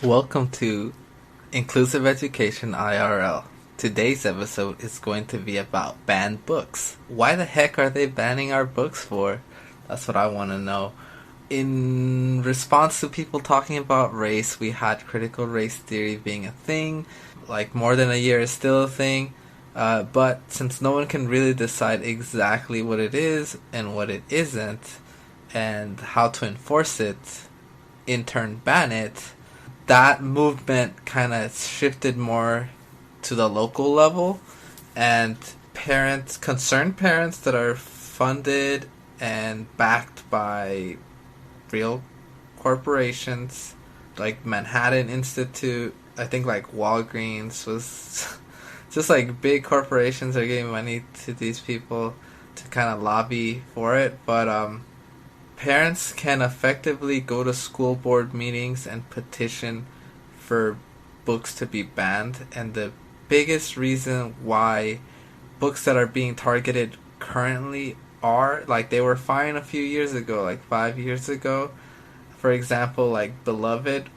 Welcome to Inclusive Education IRL. Today's episode is going to be about banned books. Why the heck are they banning our books for? That's what I want to know. In response to people talking about race, we had critical race theory being a thing. Like, more than a year is still a thing. But since no one can really decide exactly what it is and what it isn't, and how to enforce it, in turn ban it, that movement kind of shifted more to the local level, and concerned parents that are funded and backed by real corporations like Manhattan Institute, I think like Walgreens was just like big corporations are giving money to these people to kind of lobby for it. But parents can effectively go to school board meetings and petition for books to be banned. And the biggest reason why books that are being targeted currently are, like, they were fine a few years ago, like 5 years ago. For example, like Beloved,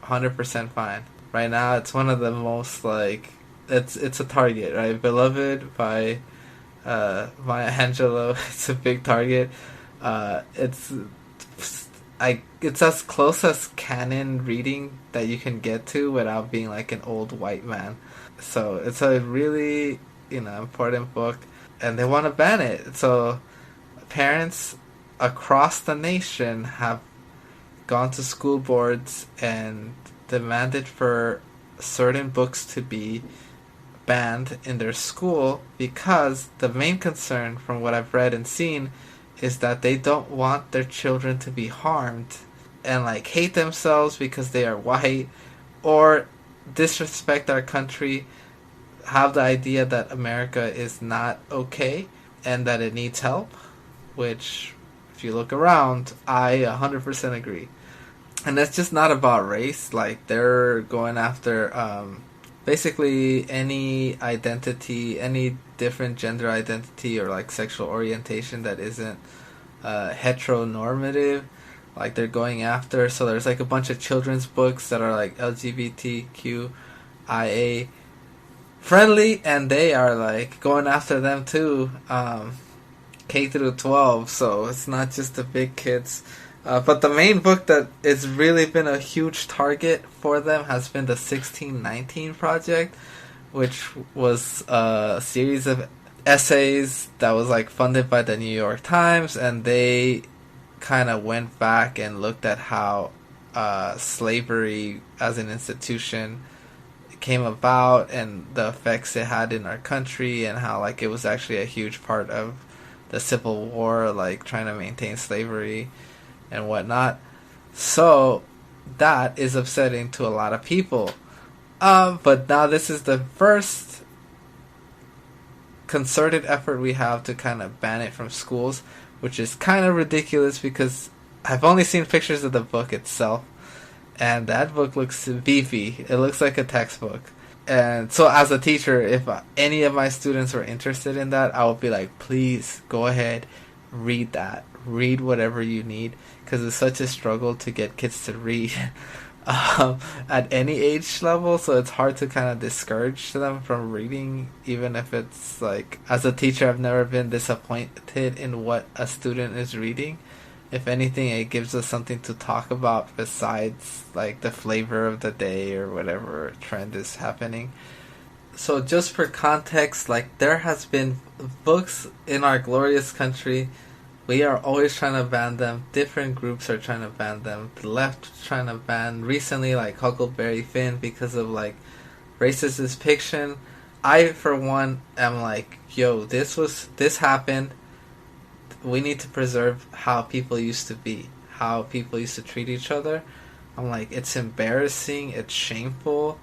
100% fine. Right now, it's one of the most, like, it's a target, right? Beloved by Maya Angelou, it's a big target. It's as close as canon reading that you can get to without being like an old white man. So it's a really, important book, and they want to ban it. So parents across the nation have gone to school boards and demanded for certain books to be banned in their school, because the main concern, from what I've read and seen, is that they don't want their children to be harmed and like hate themselves because they are white, or disrespect our country, have the idea that America is not okay and that it needs help, which, if you look around, I 100% agree. And that's just not about race. Like, they're going after basically any identity, any different gender identity or like sexual orientation that isn't heteronormative. Like, they're going after. So there's like a bunch of children's books that are like LGBTQIA friendly, and they are like going after them too, K through 12. So it's not just the big kids. But the main book that has really been a huge target for them has been the 1619 Project, which was a series of essays that was like funded by the New York Times, and they kind of went back and looked at how slavery as an institution came about and the effects it had in our country, and how like it was actually a huge part of the Civil War, like trying to maintain slavery and whatnot. So that is upsetting to a lot of people. But now this is the first concerted effort we have to kind of ban it from schools, which is kind of ridiculous because I've only seen pictures of the book itself, and that book looks beefy. It looks like a textbook. And so as a teacher, if any of my students were interested in that, I would be like, please go ahead, read that. Read whatever you need, because it's such a struggle to get kids to read at any age level. So it's hard to kind of discourage them from reading, even if it's like, as a teacher, I've never been disappointed in what a student is reading. If anything, it gives us something to talk about besides like the flavor of the day or whatever trend is happening. So just for context, like, there has been books in our glorious country. We are always trying to ban them. Different groups are trying to ban them. The left is trying to ban recently, like Huckleberry Finn, because of like racist depiction. I, for one, am like, yo, this happened. We need to preserve how people used to be, how people used to treat each other. I'm like, it's embarrassing, it's shameful,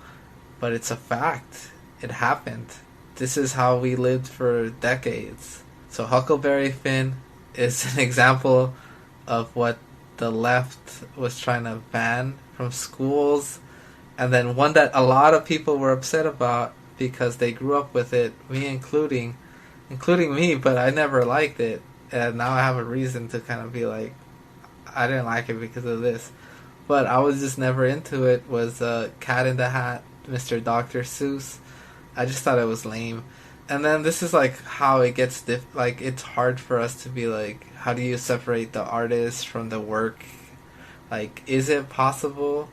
but it's a fact. It happened. This is how we lived for decades. So Huckleberry Finn is an example of what the left was trying to ban from schools, and then one that a lot of people were upset about because they grew up with it, me including me, but I never liked it, and now I have a reason to kind of be like, I didn't like it because of this. but I was just never into it, was Cat in the Hat, Mr. Dr. Seuss. I just thought it was lame. And then this is like how it gets like it's hard for us to be like, how do you separate the artist from the work? Like, is it possible?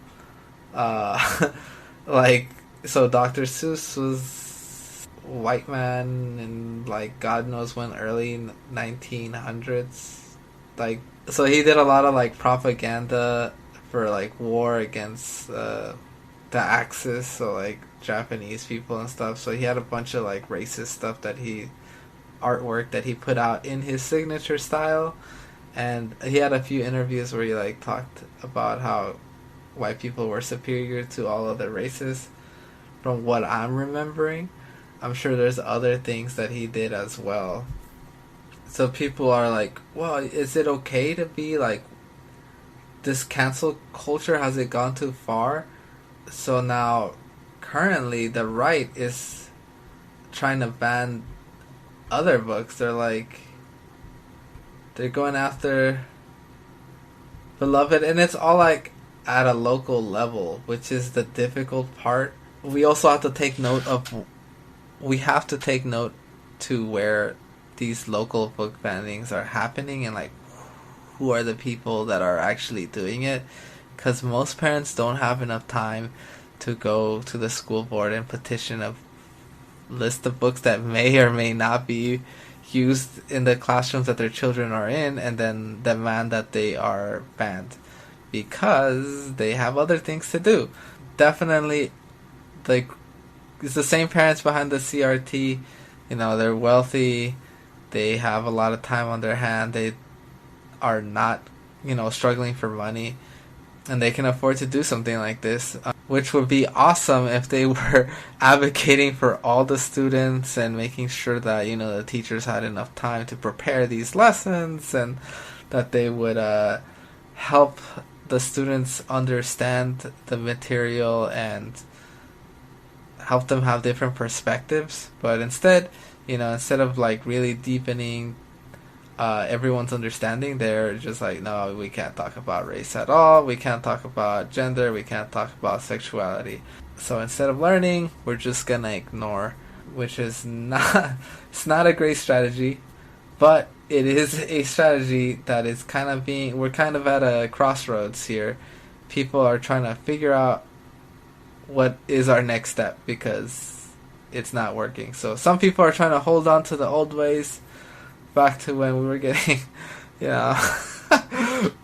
Like, so Dr. Seuss was a white man in like God knows when, early 1900s. Like, so he did a lot of like propaganda for like war against the Axis, so like Japanese people and stuff. So he had a bunch of like racist stuff artwork that he put out in his signature style. And he had a few interviews where he like talked about how white people were superior to all other races, from what I'm remembering. I'm sure there's other things that he did as well. So people are like, well, is it okay to be like, this cancel culture, has it gone too far? So now, currently, the right is trying to ban other books. They're going after Beloved, and it's all like at a local level, which is the difficult part. We also have to take note to where these local book bannings are happening, and like who are the people that are actually doing it, because most parents don't have enough time to go to the school board and petition a list of books that may or may not be used in the classrooms that their children are in, and then demand that they are banned because they have other things to do. Definitely, like, it's the same parents behind the CRT. You know, they're wealthy, they have a lot of time on their hand, they are not, struggling for money, and they can afford to do something like this, which would be awesome if they were advocating for all the students and making sure that, the teachers had enough time to prepare these lessons, and that they would help the students understand the material and help them have different perspectives. But instead, instead of like really deepening everyone's understanding, they're just like, no, we can't talk about race at all, we can't talk about gender, we can't talk about sexuality. So instead of learning, we're just gonna ignore, which is it's not a great strategy, but it is a strategy that is we're kind of at a crossroads here. People are trying to figure out what is our next step, because it's not working. So some people are trying to hold on to the old ways, back to when we were getting,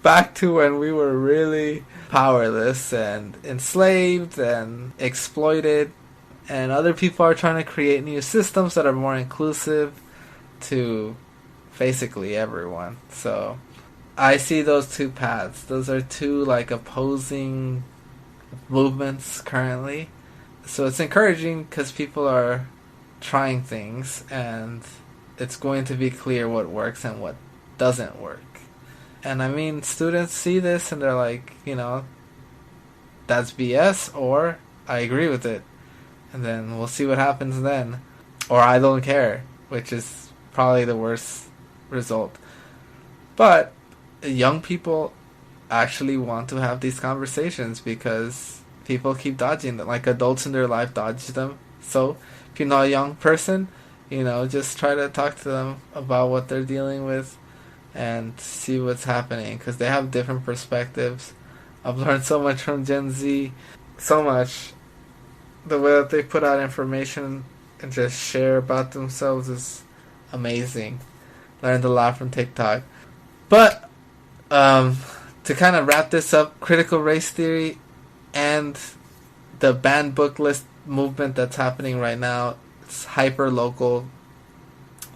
back to when we were really powerless and enslaved and exploited. And other people are trying to create new systems that are more inclusive to basically everyone. So I see those two paths. Those are two like opposing movements currently. So it's encouraging because people are trying things, and it's going to be clear what works and what doesn't work. And I mean, students see this and they're like, that's BS, or I agree with it. And then we'll see what happens then. Or I don't care, which is probably the worst result. But young people actually want to have these conversations because people keep dodging them. Like, adults in their life dodge them. So if you're not a young person, just try to talk to them about what they're dealing with and see what's happening, because they have different perspectives. I've learned so much from Gen Z, so much. The way that they put out information and just share about themselves is amazing. Learned a lot from TikTok. But to kind of wrap this up, critical race theory and the banned book list movement that's happening right now, it's hyper local,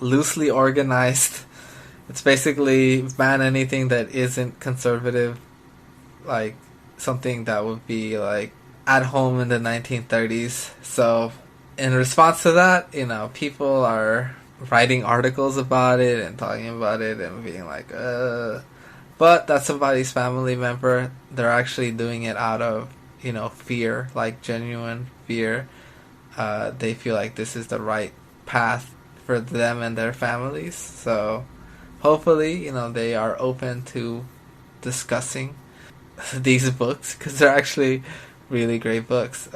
loosely organized. It's basically ban anything that isn't conservative, like something that would be like at home in the 1930s. So in response to that, people are writing articles about it and talking about it and being like, but that's somebody's family member. They're actually doing it out of, fear, like genuine fear. They feel like this is the right path for them and their families. So hopefully, they are open to discussing these books because they're actually really great books.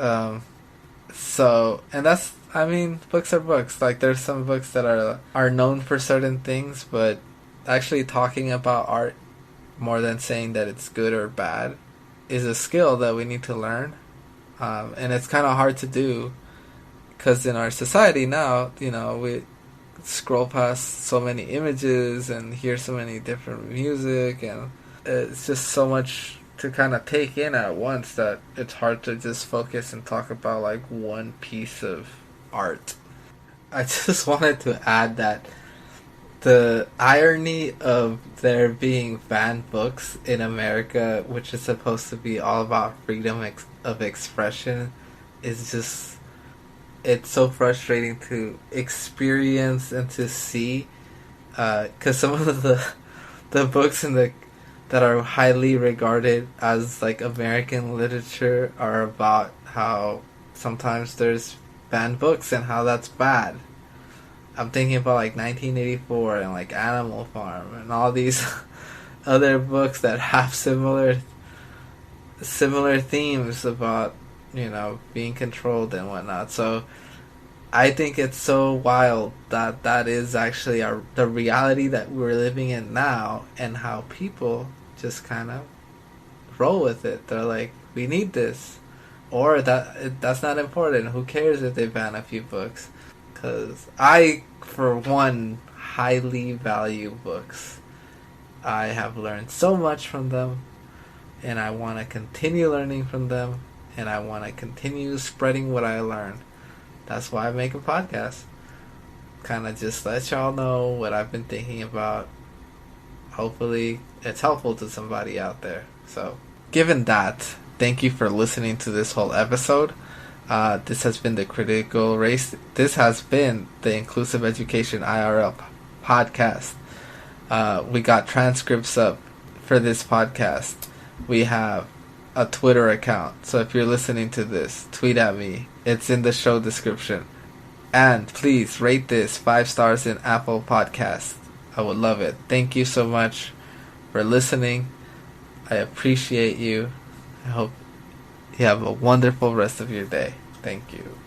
So, and that's, I mean, books are books. Like, there's some books that are known for certain things, but actually talking about art more than saying that it's good or bad is a skill that we need to learn. And it's kind of hard to do because in our society now, we scroll past so many images and hear so many different music, and it's just so much to kind of take in at once that it's hard to just focus and talk about like one piece of art. I just wanted to add that the irony of there being banned books in America, which is supposed to be all about freedom of expression, is just, it's so frustrating to experience and to see, because some of the books that are highly regarded as like American literature are about how sometimes there's banned books and how that's bad. I'm thinking about like 1984 and like Animal Farm and all these other books that have similar themes about, being controlled and whatnot. So I think it's so wild that is actually the reality that we're living in now, and how people just kind of roll with it. They're like, we need this, or that's not important. Who cares if they ban a few books? Because I, for one, highly value books. I have learned so much from them, and I want to continue learning from them, and I want to continue spreading what I learned. That's why I make a podcast. Kind of just let y'all know what I've been thinking about. Hopefully, it's helpful to somebody out there. So, given that, thank you for listening to this whole episode. This has been the Critical Race. This has been the Inclusive Education IRL podcast. We got transcripts up for this podcast. We have a Twitter account. So if you're listening to this, tweet at me. It's in the show description. And please rate this 5 stars in Apple Podcasts. I would love it. Thank you so much for listening. I appreciate you. I hope you have a wonderful rest of your day. Thank you.